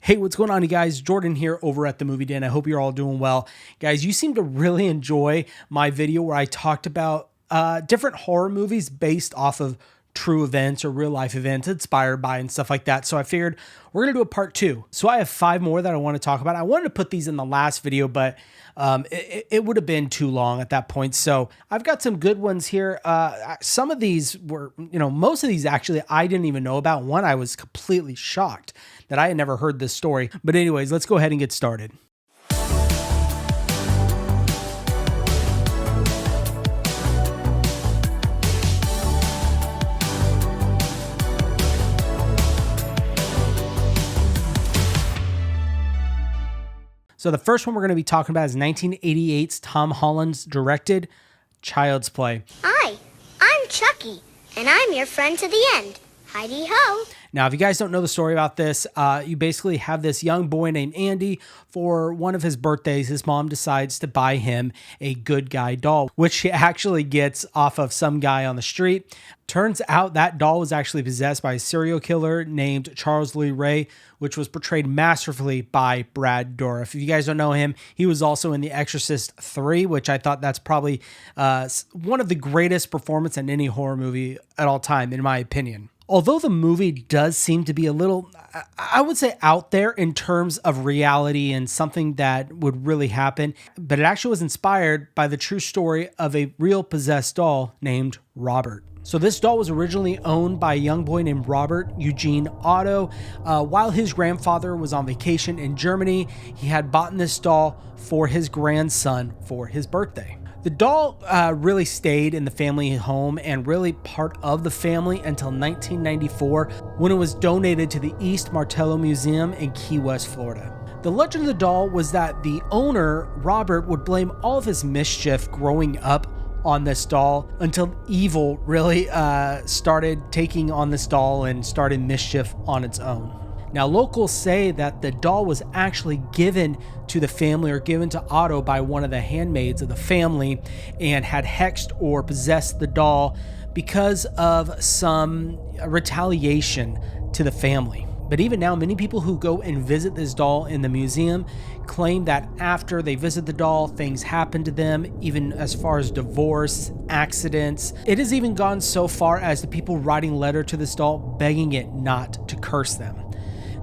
Hey, what's going on, you guys? Jordan here over at the Movie Den. I hope you're all doing well. Guys, you seem to really enjoy my video where I talked about different horror movies based off of true events or real life events inspired by and stuff like that. So I figured we're going to do a part 2. So I have 5 more that I want to talk about. I wanted to put these in the last video, but it would have been too long at that point. So I've got some good ones here. Some of these were, most of these actually I didn't even know about. One, I was completely shocked that I had never heard this story. But anyways, let's go ahead and get started. So the first one we're going to be talking about is 1988's Tom Holland's directed Child's Play. Hi, I'm Chucky, and I'm your friend to the end. Heidi-ho. Now, if you guys don't know the story about this, you basically have this young boy named Andy. For one of his birthdays, his mom decides to buy him a good guy doll, which she actually gets off of some guy on the street. Turns out that doll was actually possessed by a serial killer named Charles Lee Ray, which was portrayed masterfully by Brad Dourif. If you guys don't know him, he was also in The Exorcist 3, which I thought that's probably one of the greatest performances in any horror movie at all time, in my opinion. Although the movie does seem to be a little, I would say, out there in terms of reality and something that would really happen, but it actually was inspired by the true story of a real possessed doll named Robert. So this doll was originally owned by a young boy named Robert Eugene Otto. While his grandfather was on vacation in Germany, he had bought this doll for his grandson for his birthday. The doll really stayed in the family home and really part of the family until 1994, when it was donated to the East Martello Museum in Key West, Florida. The legend of the doll was that the owner, Robert, would blame all of his mischief growing up on this doll until evil really started taking on this doll and started mischief on its own. Now, locals say that the doll was actually given to the family or given to Otto by one of the handmaids of the family and had hexed or possessed the doll because of some retaliation to the family. But even now, many people who go and visit this doll in the museum claim that after they visit the doll, things happen to them, even as far as divorce, accidents. It has even gone so far as the people writing letter to this doll begging it not to curse them.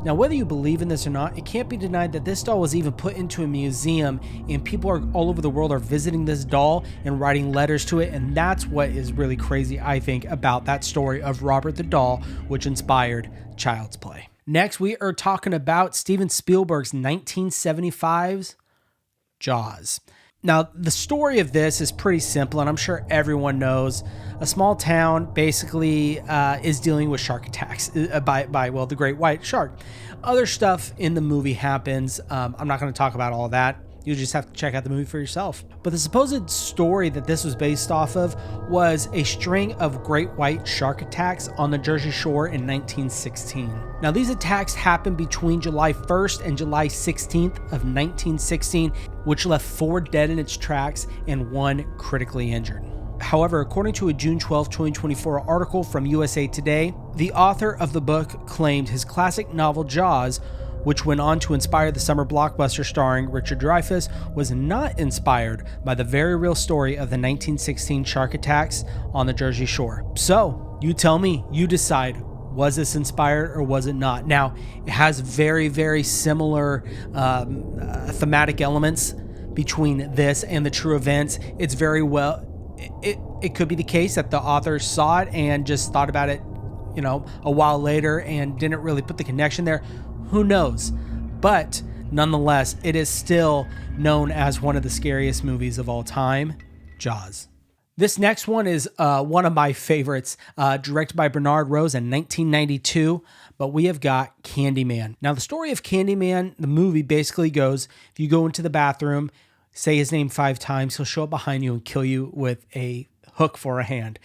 Now, whether you believe in this or not, it can't be denied that this doll was even put into a museum and people all over the world are visiting this doll and writing letters to it. And that's what is really crazy, I think, about that story of Robert the doll, which inspired Child's Play. Next, we are talking about Steven Spielberg's 1975's Jaws. Now, the story of this is pretty simple, and I'm sure everyone knows. A small town basically is dealing with shark attacks by the great white shark. Other stuff in the movie happens. I'm not going to talk about all that. You just have to check out the movie for yourself. But the supposed story that this was based off of was a string of great white shark attacks on the Jersey Shore in 1916. Now, these attacks happened between July 1st and July 16th of 1916, which left 4 dead in its tracks and 1 critically injured. However, according to a June 12, 2024 article from USA Today, the author of the book claimed his classic novel Jaws, which went on to inspire the summer blockbuster starring Richard Dreyfuss, was not inspired by the very real story of the 1916 shark attacks on the Jersey Shore. So, you tell me, you decide, was this inspired or was it not? Now, it has very, very similar thematic elements between this and the true events. It's very well, it could be the case that the author saw it and just thought about it, a while later and didn't really put the connection there. Who knows? But nonetheless, it is still known as one of the scariest movies of all time, Jaws. This next one is one of my favorites, directed by Bernard Rose in 1992, but we have got Candyman. Now, the story of Candyman, the movie basically goes, if you go into the bathroom, say his name 5 times, he'll show up behind you and kill you with a hook for a hand.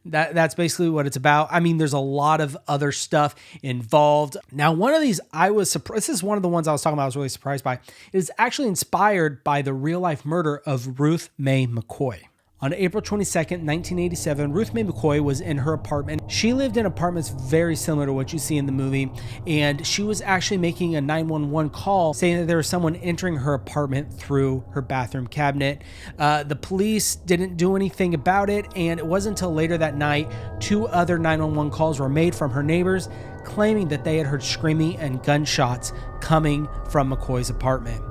That's basically what it's about. I mean, there's a lot of other stuff involved. Now, one of these I was surprised. This is one of the ones I was talking about. I was really surprised by. It is actually inspired by the real life murder of Ruth Mae McCoy. On April 22nd, 1987, Ruth Mae McCoy was in her apartment. She lived in apartments very similar to what you see in the movie, and she was actually making a 911 call saying that there was someone entering her apartment through her bathroom cabinet. The police didn't do anything about it, and it wasn't until later that night 2 other 911 calls were made from her neighbors claiming that they had heard screaming and gunshots coming from McCoy's apartment.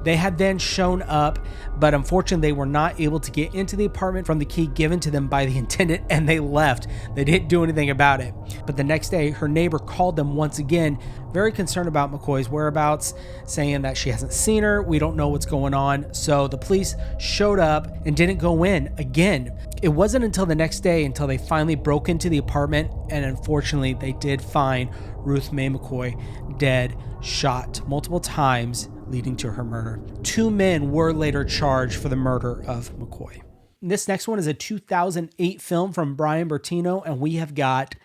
They had then shown up, but unfortunately they were not able to get into the apartment from the key given to them by the attendant, and they left. They didn't do anything about it. But the next day, her neighbor called them once again, very concerned about McCoy's whereabouts, saying that she hasn't seen her, we don't know what's going on. So the police showed up and didn't go in again. It wasn't until the next day until they finally broke into the apartment, and unfortunately they did find Ruth Mae McCoy dead, shot multiple times, leading to her murder. 2 men were later charged for the murder of McCoy. This next one is a 2008 film from Brian Bertino, and we have got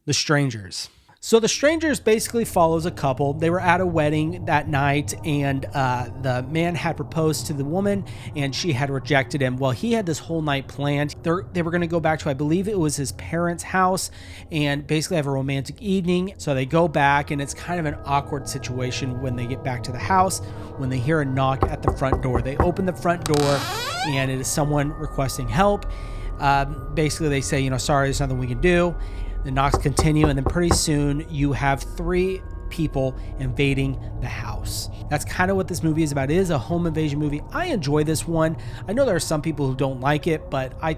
The Strangers. So The Strangers basically follows a couple. They were at a wedding that night, and the man had proposed to the woman, and she had rejected him. Well, he had this whole night planned. They were going to go back to, I believe it was his parents' house, and basically have a romantic evening. So they go back, and it's kind of an awkward situation when they get back to the house, when they hear a knock at the front door. They open the front door, and it is someone requesting help. Basically, they say, sorry, there's nothing we can do. The knocks continue, and then pretty soon you have 3 people invading the house. That's kind of what this movie is about. It is a home invasion movie. I enjoy this one. I know there are some people who don't like it, but I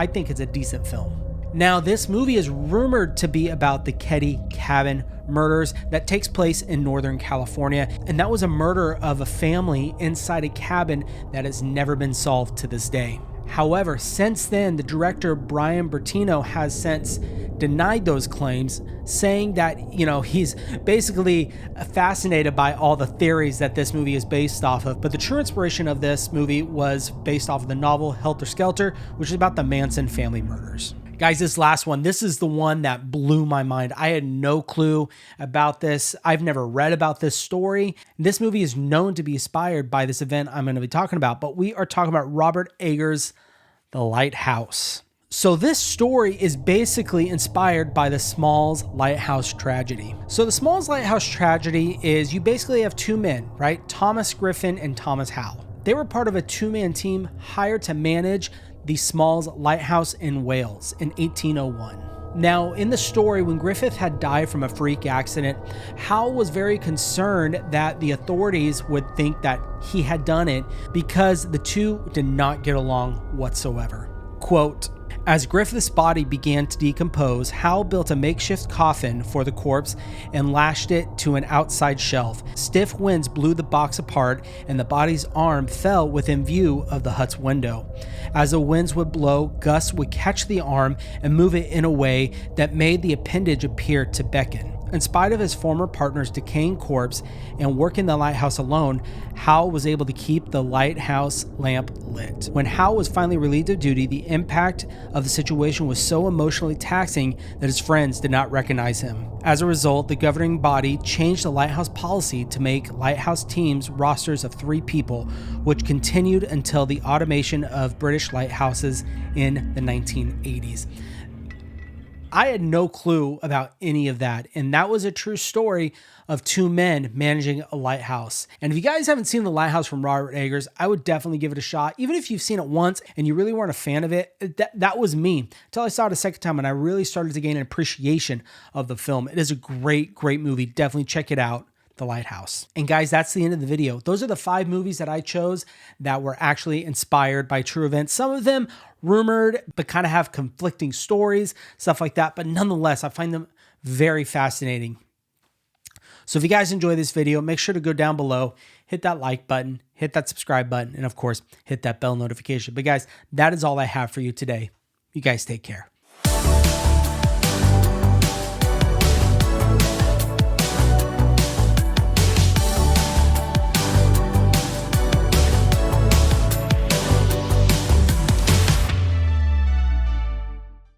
think it's a decent film. Now, this movie is rumored to be about the Ketty Cabin murders that takes place in Northern California, and that was a murder of a family inside a cabin that has never been solved to this day. However, since then, the director Brian Bertino has since denied those claims, saying that, he's basically fascinated by all the theories that this movie is based off of. But the true inspiration of this movie was based off of the novel Helter Skelter, which is about the Manson family murders. Guys, this last one, this is the one that blew my mind. I had no clue about this. I've never read about this story. This movie is known to be inspired by this event I'm going to be talking about, but we are talking about Robert Eggers' The Lighthouse. So this story is basically inspired by the Smalls Lighthouse tragedy. So the Smalls Lighthouse tragedy is you basically have 2 men, right? Thomas Griffin and Thomas Howe. They were part of a 2-man team hired to manage the Smalls Lighthouse in Wales in 1801. Now, in the story, when Griffith had died from a freak accident, Howe was very concerned that the authorities would think that he had done it because the two did not get along whatsoever. Quote, as Griffith's body began to decompose, Howe built a makeshift coffin for the corpse and lashed it to an outside shelf. Stiff winds blew the box apart, and the body's arm fell within view of the hut's window. As the winds would blow, gusts would catch the arm and move it in a way that made the appendage appear to beckon. In spite of his former partner's decaying corpse and working the lighthouse alone, Howe was able to keep the lighthouse lamp lit. When Howe was finally relieved of duty, the impact of the situation was so emotionally taxing that his friends did not recognize him. As a result, the governing body changed the lighthouse policy to make lighthouse teams rosters of 3 people, which continued until the automation of British lighthouses in the 1980s. I had no clue about any of that, and that was a true story of 2 men managing a lighthouse. And if you guys haven't seen The Lighthouse from Robert Eggers, I would definitely give it a shot. Even if you've seen it once and you really weren't a fan of it, that was me. Until I saw it a second time and I really started to gain an appreciation of the film. It is a great, great movie. Definitely check it out. The Lighthouse. And guys, that's the end of the video. Those are the 5 movies that I chose that were actually inspired by true events. Some of them rumored, but kind of have conflicting stories, stuff like that. But nonetheless, I find them very fascinating. So if you guys enjoy this video, make sure to go down below, hit that like button, hit that subscribe button, and of course, hit that bell notification. But guys, that is all I have for you today. You guys take care.